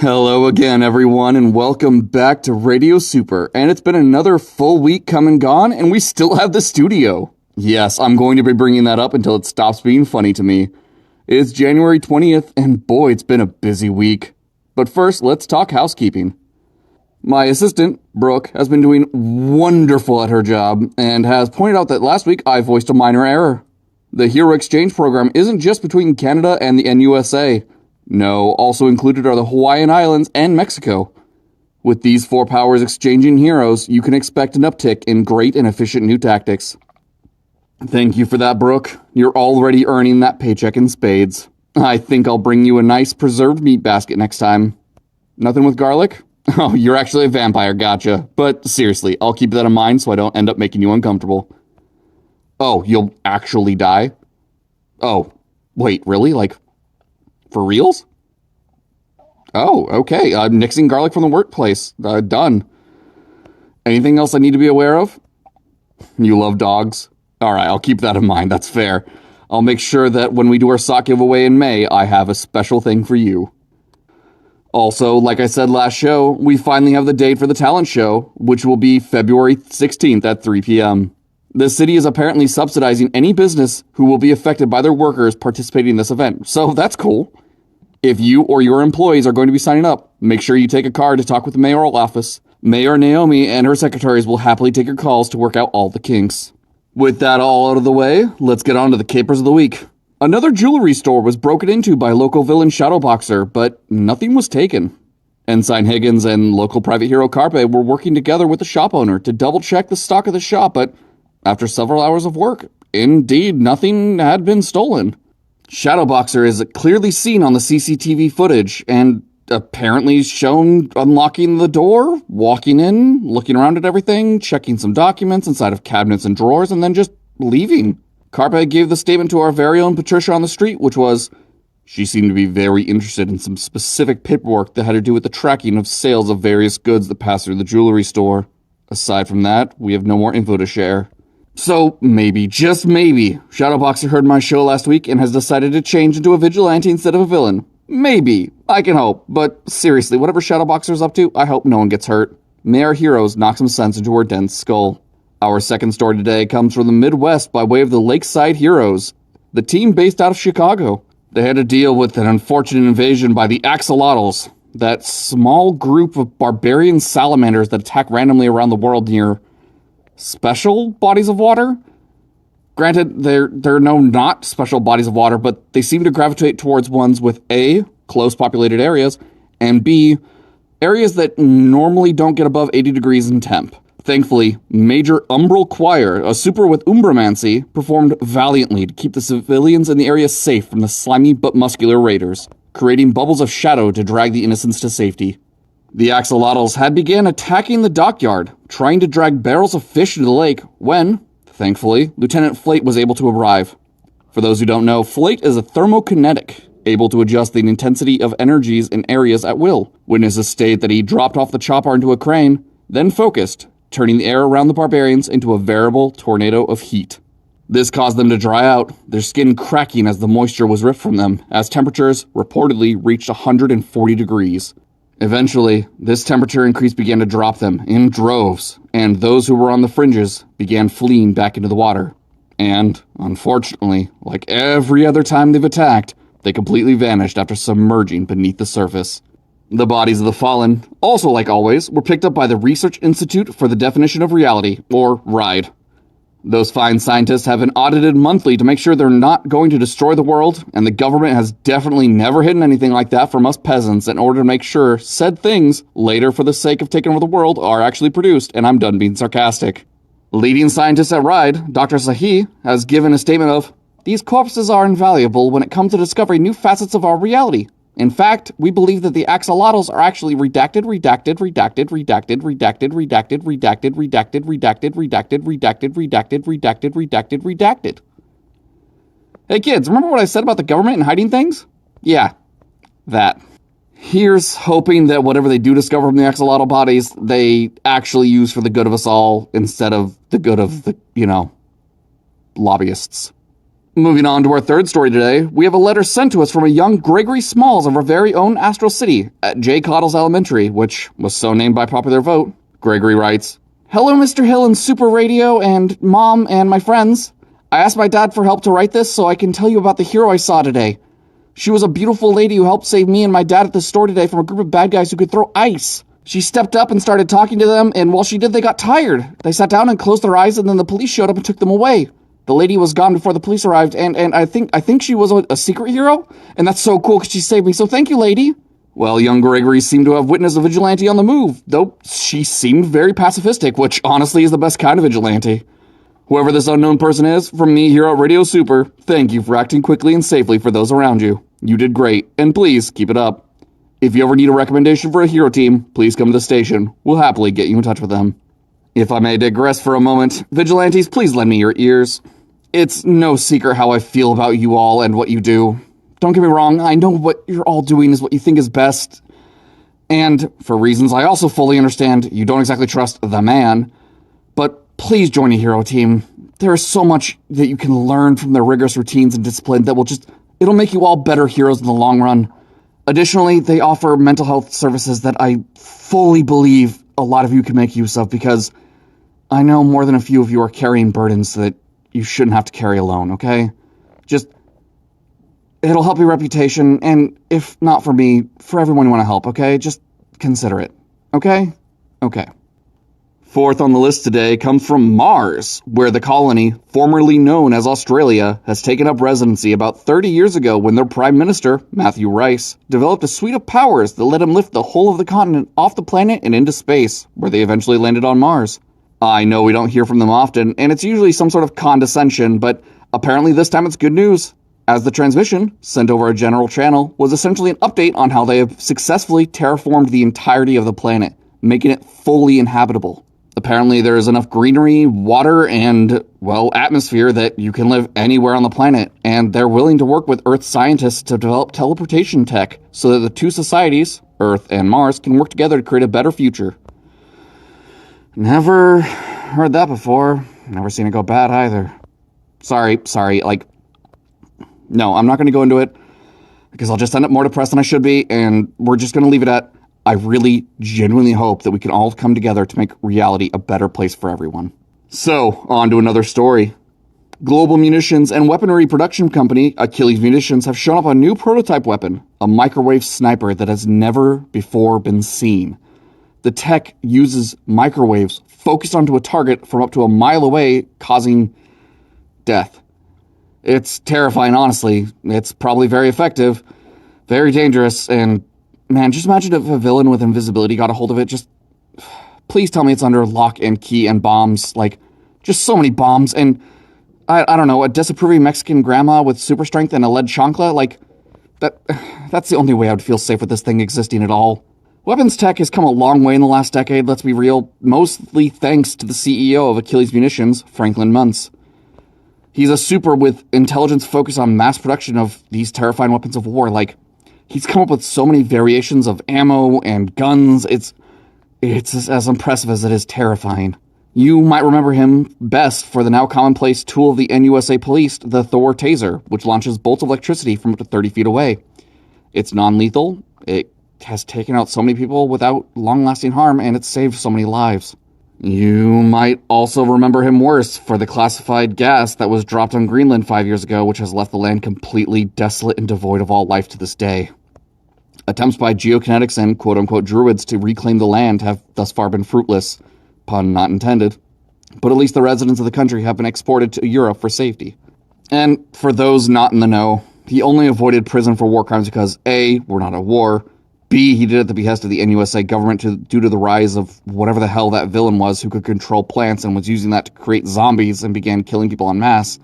Hello again, everyone, and welcome back to Radio Super. And it's been another full week come and gone, and we still have the studio. Yes, I'm going to be bringing that up until it stops being funny to me. It's January 20th, and boy, it's been a busy week. But first, let's talk housekeeping. My assistant, Brooke, has been doing wonderful at her job, and has pointed out that last week I voiced a minor error. The Hero Exchange program isn't just between Canada and the NUSA. No, also included are the Hawaiian Islands and Mexico. With these four powers exchanging heroes, you can expect an uptick in great and efficient new tactics. Thank you for that, Brooke. You're already earning that paycheck in spades. I think I'll bring you a nice preserved meat basket next time. Nothing with garlic? Oh, you're actually a vampire, gotcha. But seriously, I'll keep that in mind so I don't end up making you uncomfortable. Oh, you'll actually die? Oh, wait, really? Like, for reals? Oh, okay. I'm nixing garlic from the workplace. Done. Anything else I need to be aware of? You love dogs? Alright, I'll keep that in mind. That's fair. I'll make sure that when we do our sock giveaway in May, I have a special thing for you. Also, like I said last show, we finally have the date for the talent show, which will be February 16th at 3 p.m. The city is apparently subsidizing any business who will be affected by their workers participating in this event, so that's cool. If you or your employees are going to be signing up, make sure you take a card to talk with the mayoral office. Mayor Naomi and her secretaries will happily take your calls to work out all the kinks. With that all out of the way, let's get on to the capers of the week. Another jewelry store was broken into by local villain Shadowboxer, but nothing was taken. Ensign Higgins and local private hero Carpe were working together with the shop owner to double-check the stock of the shop, but after several hours of work, indeed nothing had been stolen. Shadowboxer is clearly seen on the CCTV footage, and apparently shown unlocking the door, walking in, looking around at everything, checking some documents inside of cabinets and drawers, and then just leaving. Carpe gave the statement to our very own Patricia on the street, which was, she seemed to be very interested in some specific paperwork that had to do with the tracking of sales of various goods that passed through the jewelry store. Aside from that, we have no more info to share. So, maybe, just maybe, Shadowboxer heard my show last week and has decided to change into a vigilante instead of a villain. Maybe. I can hope. But seriously, whatever Shadowboxer's up to, I hope no one gets hurt. May our heroes knock some sense into her dense skull. Our second story today comes from the Midwest by way of the Lakeside Heroes, the team based out of Chicago. They had to deal with an unfortunate invasion by the Axolotls, that small group of barbarian salamanders that attack randomly around the world near special bodies of water? Granted, they're no not special bodies of water, but they seem to gravitate towards ones with A, close populated areas, and B, areas that normally don't get above 80 degrees in temp. Thankfully, Major Umbral Choir, a super with Umbramancy, performed valiantly to keep the civilians in the area safe from the slimy but muscular raiders, creating bubbles of shadow to drag the innocents to safety. The axolotls had began attacking the dockyard, trying to drag barrels of fish into the lake, when, thankfully, Lieutenant Flate was able to arrive. For those who don't know, Flate is a thermokinetic, able to adjust the intensity of energies in areas at will. Witnesses state that he dropped off the chopper into a crane, then focused, turning the air around the barbarians into a veritable tornado of heat. This caused them to dry out, their skin cracking as the moisture was ripped from them, as temperatures reportedly reached 140 degrees. Eventually, this temperature increase began to drop them in droves, and those who were on the fringes began fleeing back into the water. And, unfortunately, like every other time they've attacked, they completely vanished after submerging beneath the surface. The bodies of the fallen, also like always, were picked up by the Research Institute for the Definition of Reality, or RIDE. Those fine scientists have been audited monthly to make sure they're not going to destroy the world, and the government has definitely never hidden anything like that from us peasants in order to make sure said things, later for the sake of taking over the world, are actually produced, and I'm done being sarcastic. Leading scientist at RIDE, Dr. Sahi, has given a statement of, "These corpses are invaluable when it comes to discovering new facets of our reality. In fact, we believe that the axolotls are actually redacted. Hey kids, remember what I said about the government and hiding things? Yeah, that. Here's hoping that whatever they do discover from the axolotl bodies, they actually use for the good of us all instead of the good of the, lobbyists. Moving on to our third story today, we have a letter sent to us from a young Gregory Smalls of our very own Astral City at J. Coddles Elementary, which was so named by popular vote. Gregory writes, "Hello, Mr. Hill and Super Radio and Mom and my friends. I asked my dad for help to write this so I can tell you about the hero I saw today. She was a beautiful lady who helped save me and my dad at the store today from a group of bad guys who could throw ice. She stepped up and started talking to them, and while she did, they got tired. They sat down and closed their eyes, and then the police showed up and took them away. The lady was gone before the police arrived, and I think she was a secret hero, and that's so cool because she saved me, so thank you, lady." Well, young Gregory seemed to have witnessed a vigilante on the move, though she seemed very pacifistic, which honestly is the best kind of vigilante. Whoever this unknown person is, from me here at Radio Super, thank you for acting quickly and safely for those around you. You did great, and please keep it up. If you ever need a recommendation for a hero team, please come to the station. We'll happily get you in touch with them. If I may digress for a moment, vigilantes, please lend me your ears. It's no secret how I feel about you all and what you do. Don't get me wrong, I know what you're all doing is what you think is best. And for reasons I also fully understand, you don't exactly trust the man. But please join a hero team. There is so much that you can learn from their rigorous routines and discipline that it'll make you all better heroes in the long run. Additionally, they offer mental health services that I fully believe a lot of you can make use of, because I know more than a few of you are carrying burdens that you shouldn't have to carry alone, okay? It'll help your reputation, and if not for me, for everyone you want to help, okay? Just consider it, okay? Okay. Fourth on the list today comes from Mars, where the colony, formerly known as Australia, has taken up residency about 30 years ago when their Prime Minister, Matthew Rice, developed a suite of powers that let him lift the whole of the continent off the planet and into space, where they eventually landed on Mars. I know we don't hear from them often, and it's usually some sort of condescension, but apparently this time it's good news, as the transmission, sent over a general channel, was essentially an update on how they have successfully terraformed the entirety of the planet, making it fully inhabitable. Apparently there is enough greenery, water, and, well, atmosphere that you can live anywhere on the planet, and they're willing to work with Earth scientists to develop teleportation tech so that the two societies, Earth and Mars, can work together to create a better future. Never heard that before. Never seen it go bad either. Sorry, no, I'm not going to go into it, because I'll just end up more depressed than I should be, and we're just going to leave it at, I really genuinely hope that we can all come together to make reality a better place for everyone. So, on to another story. Global munitions and weaponry production company Achilles Munitions have shown up a new prototype weapon, a microwave sniper that has never before been seen. The tech uses microwaves focused onto a target from up to a mile away, causing death. It's terrifying, honestly. It's probably very effective, very dangerous, and man, just imagine if a villain with invisibility got a hold of it. Just please tell me it's under lock and key and bombs. Like, just so many bombs. And I don't know, a disapproving Mexican grandma with super strength and a lead chancla. Like, that's the only way I would feel safe with this thing existing at all. Weapons tech has come a long way in the last decade, let's be real, mostly thanks to the CEO of Achilles Munitions, Franklin Muntz. He's a super with intelligence focused on mass production of these terrifying weapons of war. Like, he's come up with so many variations of ammo and guns. It's as impressive as it is terrifying. You might remember him best for the now commonplace tool of the NUSA police, the Thor Taser, which launches bolts of electricity from up to 30 feet away. It's non-lethal, it has taken out so many people without long-lasting harm, and it's saved so many lives. You might also remember him worse for the classified gas that was dropped on Greenland 5 years ago, which has left the land completely desolate and devoid of all life to this day. Attempts by geokinetics and quote-unquote druids to reclaim the land have thus far been fruitless, pun not intended, but at least the residents of the country have been exported to Europe for safety. And for those not in the know, he only avoided prison for war crimes because A, we're not at war, B, he did it at the behest of the NUSA government due to the rise of whatever the hell that villain was who could control plants and was using that to create zombies and began killing people en masse.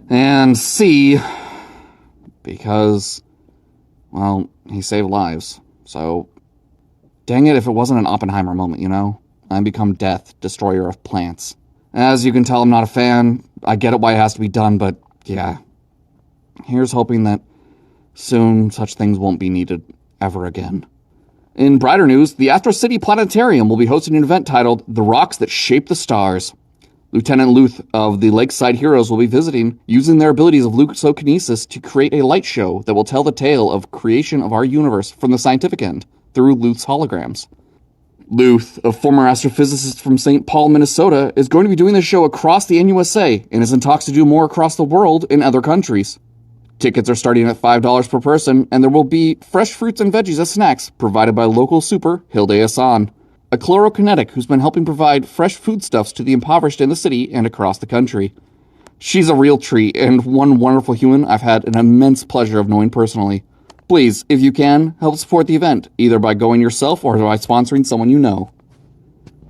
And C, because, well, he saved lives. So, dang it if it wasn't an Oppenheimer moment, you know? I become death, destroyer of plants. As you can tell, I'm not a fan. I get it why it has to be done, but yeah. Here's hoping that soon such things won't be needed ever again. In brighter news, the Astro City Planetarium will be hosting an event titled The Rocks That Shape the Stars. Lieutenant Luth of the Lakeside Heroes will be visiting, using their abilities of luxokinesis to create a light show that will tell the tale of creation of our universe from the scientific end, through Luth's holograms. Luth, a former astrophysicist from St. Paul, Minnesota, is going to be doing this show across the NUSA and is in talks to do more across the world in other countries. Tickets are starting at $5 per person, and there will be fresh fruits and veggies as snacks provided by local super Hilde Hassan, a chlorokinetic who's been helping provide fresh foodstuffs to the impoverished in the city and across the country. She's a real treat and one wonderful human I've had an immense pleasure of knowing personally. Please, if you can, help support the event, either by going yourself or by sponsoring someone you know.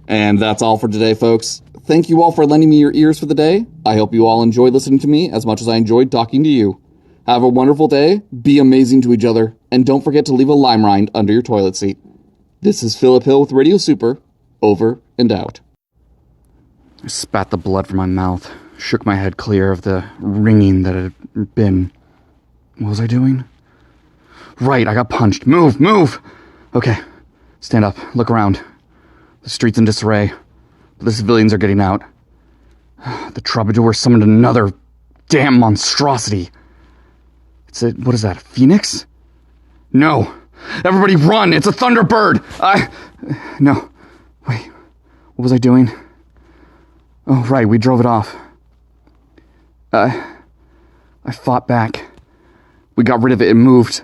And that's all for today, folks. Thank you all for lending me your ears for the day. I hope you all enjoyed listening to me as much as I enjoyed talking to you. Have a wonderful day, be amazing to each other, and don't forget to leave a lime rind under your toilet seat. This is Philip Hill with Radio Super, over and out. I spat the blood from my mouth, shook my head clear of the ringing that had been... What was I doing? Right, I got punched. Move! Okay, stand up, look around. The street's in disarray, but the civilians are getting out. The troubadour summoned another damn monstrosity. What is that, a phoenix? No! Everybody run! It's a thunderbird! No. Wait, what was I doing? Oh, right, we drove it off. I fought back. We got rid of it, it moved.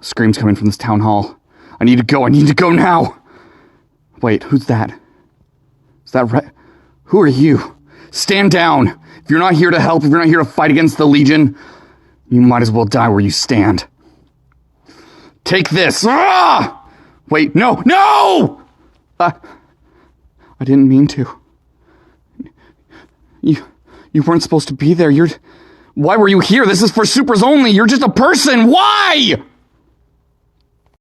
Screams coming from this town hall. I need to go now! Wait, who's that? Is that right? Who are you? Stand down! If you're not here to help, if you're not here to fight against the Legion, you might as well die where you stand. Take this! Ah! Wait, no! I didn't mean to. You weren't supposed to be there. Why were you here? This is for supers only. You're just a person. Why?